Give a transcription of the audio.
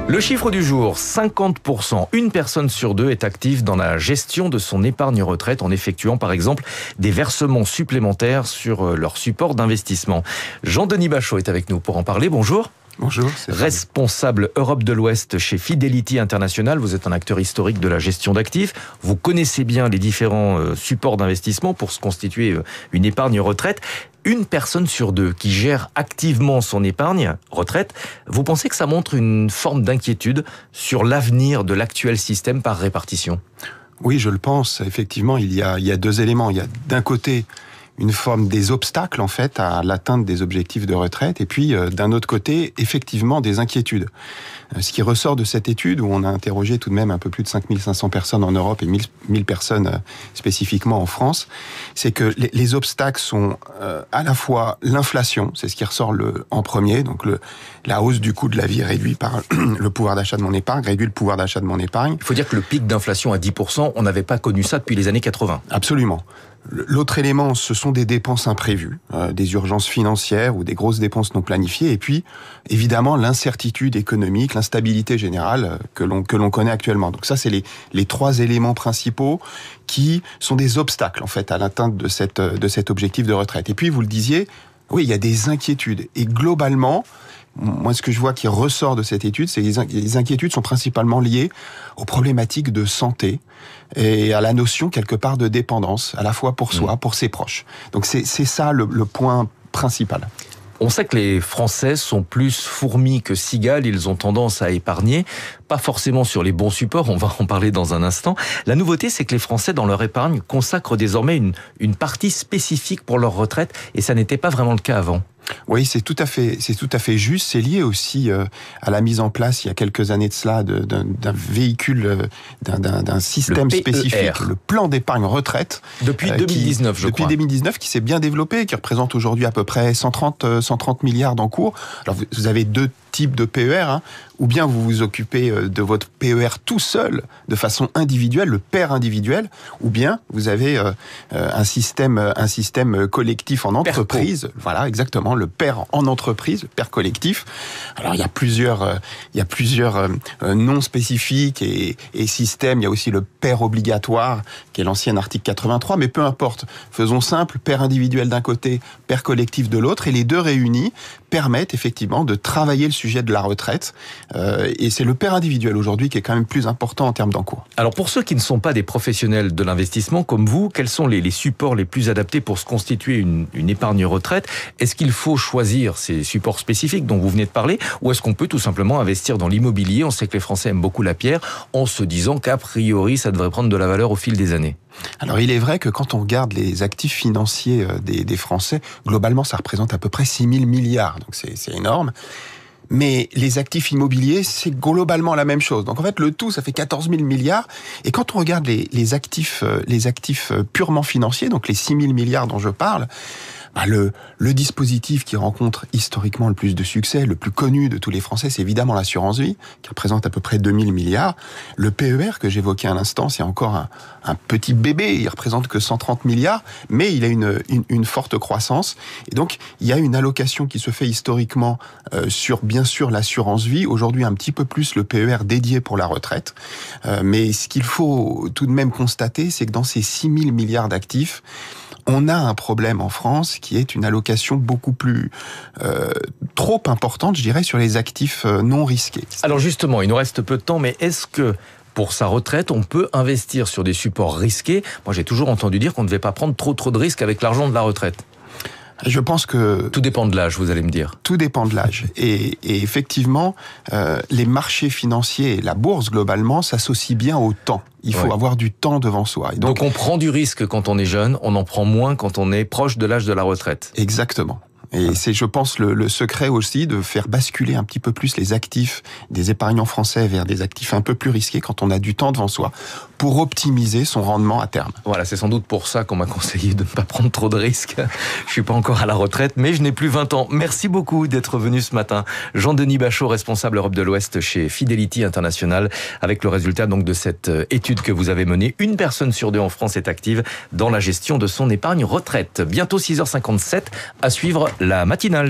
Le chiffre du jour, 50%. Une personne sur deux est active dans la gestion de son épargne retraite en effectuant par exemple des versements supplémentaires sur leur support d'investissement. Jean-Denis Bachot est avec nous pour en parler. Bonjour. Bonjour. Responsable Europe de l'Ouest chez Fidelity International. Vous êtes un acteur historique de la gestion d'actifs. Vous connaissez bien les différents supports d'investissement pour se constituer une épargne retraite. Une personne sur deux qui gère activement son épargne retraite, vous pensez que ça montre une forme d'inquiétude sur l'avenir de l'actuel système par répartition ? Oui, je le pense. Effectivement, il y a deux éléments. Il y a d'un côté une forme des obstacles en fait à l'atteinte des objectifs de retraite, et puis d'un autre côté, effectivement, des inquiétudes. Ce qui ressort de cette étude, où on a interrogé tout de même un peu plus de 5500 personnes en Europe et 1000 personnes spécifiquement en France, c'est que les obstacles sont à la fois l'inflation, c'est ce qui ressort en premier, donc la hausse du coût de la vie réduit par le pouvoir d'achat de mon épargne, réduit le pouvoir d'achat de mon épargne. Il faut dire que le pic d'inflation à 10%, on n'avait pas connu ça depuis les années 80. Absolument. L'autre élément, ce sont des dépenses imprévues, des urgences financières ou des grosses dépenses non planifiées, et puis évidemment l'incertitude économique, l'instabilité générale que l'on connaît actuellement. Donc ça, c'est les trois éléments principaux qui sont des obstacles en fait à l'atteinte de cet objectif de retraite. Et puis vous le disiez, oui, il y a des inquiétudes, et globalement, moi, ce que je vois qui ressort de cette étude, c'est que les inquiétudes sont principalement liées aux problématiques de santé et à la notion, quelque part, de dépendance, à la fois pour soi, pour ses proches. Donc, c'est ça le point principal. On sait que les Français sont plus fourmis que cigales, ils ont tendance à épargner, pas forcément sur les bons supports, on va en parler dans un instant. La nouveauté, c'est que les Français, dans leur épargne, consacrent désormais une partie spécifique pour leur retraite, et ça n'était pas vraiment le cas avant. Oui, c'est tout à fait juste. C'est lié aussi à la mise en place, il y a quelques années de cela, d'un véhicule, d'un système spécifique, le plan d'épargne retraite. Depuis 2019, je crois. Depuis 2019, qui s'est bien développé, qui représente aujourd'hui à peu près 130 milliards d'encours. Alors, vous avez deux types de PER, ou bien vous vous occupez de votre PER tout seul, de façon individuelle, le PER individuel, ou bien vous avez un système collectif en entreprise. Perco. Voilà, exactement, le PER en entreprise, le PER collectif. Alors il y a plusieurs noms spécifiques et systèmes. Il y a aussi le PER obligatoire, qui est l'ancien article 83, mais peu importe. Faisons simple, PER individuel d'un côté, PER collectif de l'autre, et les deux réunis permettent effectivement de travailler le sujet de la retraite. Et c'est le PER individuel aujourd'hui qui est quand même plus important en termes d'encours. Alors pour ceux qui ne sont pas des professionnels de l'investissement comme vous, quels sont les supports les plus adaptés pour se constituer une épargne retraite ? Est-ce qu'il faut choisir ces supports spécifiques dont vous venez de parler, ou est-ce qu'on peut tout simplement investir dans l'immobilier ? On sait que les Français aiment beaucoup la pierre, en se disant qu'a priori ça devrait prendre de la valeur au fil des années. Alors il est vrai que quand on regarde les actifs financiers des Français, globalement ça représente à peu près 6 000 milliards, donc c'est énorme. Mais les actifs immobiliers, c'est globalement la même chose. Donc en fait, le tout, ça fait 14 000 milliards. Et quand on regarde les actifs purement financiers, donc les 6 000 milliards dont je parle, le dispositif qui rencontre historiquement le plus de succès, le plus connu de tous les Français, c'est évidemment l'assurance vie, qui représente à peu près 2 000 milliards. Le PER que j'évoquais à l'instant, c'est encore un petit bébé, il représente que 130 milliards, mais il a une forte croissance. Et donc, il y a une allocation qui se fait historiquement sur, bien sûr, l'assurance vie. Aujourd'hui, un petit peu plus le PER dédié pour la retraite. Mais ce qu'il faut tout de même constater, c'est que dans ces 6 000 milliards d'actifs, on a un problème en France qui est une allocation beaucoup plus trop importante, je dirais, sur les actifs non risqués. Alors justement, il nous reste peu de temps, mais est-ce que pour sa retraite, on peut investir sur des supports risqués ? Moi, j'ai toujours entendu dire qu'on ne devait pas prendre trop de risques avec l'argent de la retraite. Je pense que... Tout dépend de l'âge, vous allez me dire. Tout dépend de l'âge. Et effectivement, les marchés financiers et la bourse, globalement, s'associent bien au temps. Il faut avoir du temps devant soi. Et donc on prend du risque quand on est jeune, on en prend moins quand on est proche de l'âge de la retraite. Exactement. Et c'est, je pense, le secret aussi de faire basculer un petit peu plus les actifs des épargnants français vers des actifs un peu plus risqués quand on a du temps devant soi pour optimiser son rendement à terme. Voilà, c'est sans doute pour ça qu'on m'a conseillé de ne pas prendre trop de risques. Je suis pas encore à la retraite, mais je n'ai plus 20 ans. Merci beaucoup d'être venu ce matin. Jean-Denis Bachot, responsable Europe de l'Ouest chez Fidelity International, avec le résultat donc de cette étude que vous avez menée. Une personne sur deux en France est active dans la gestion de son épargne retraite. Bientôt 6h57, à suivre la matinale.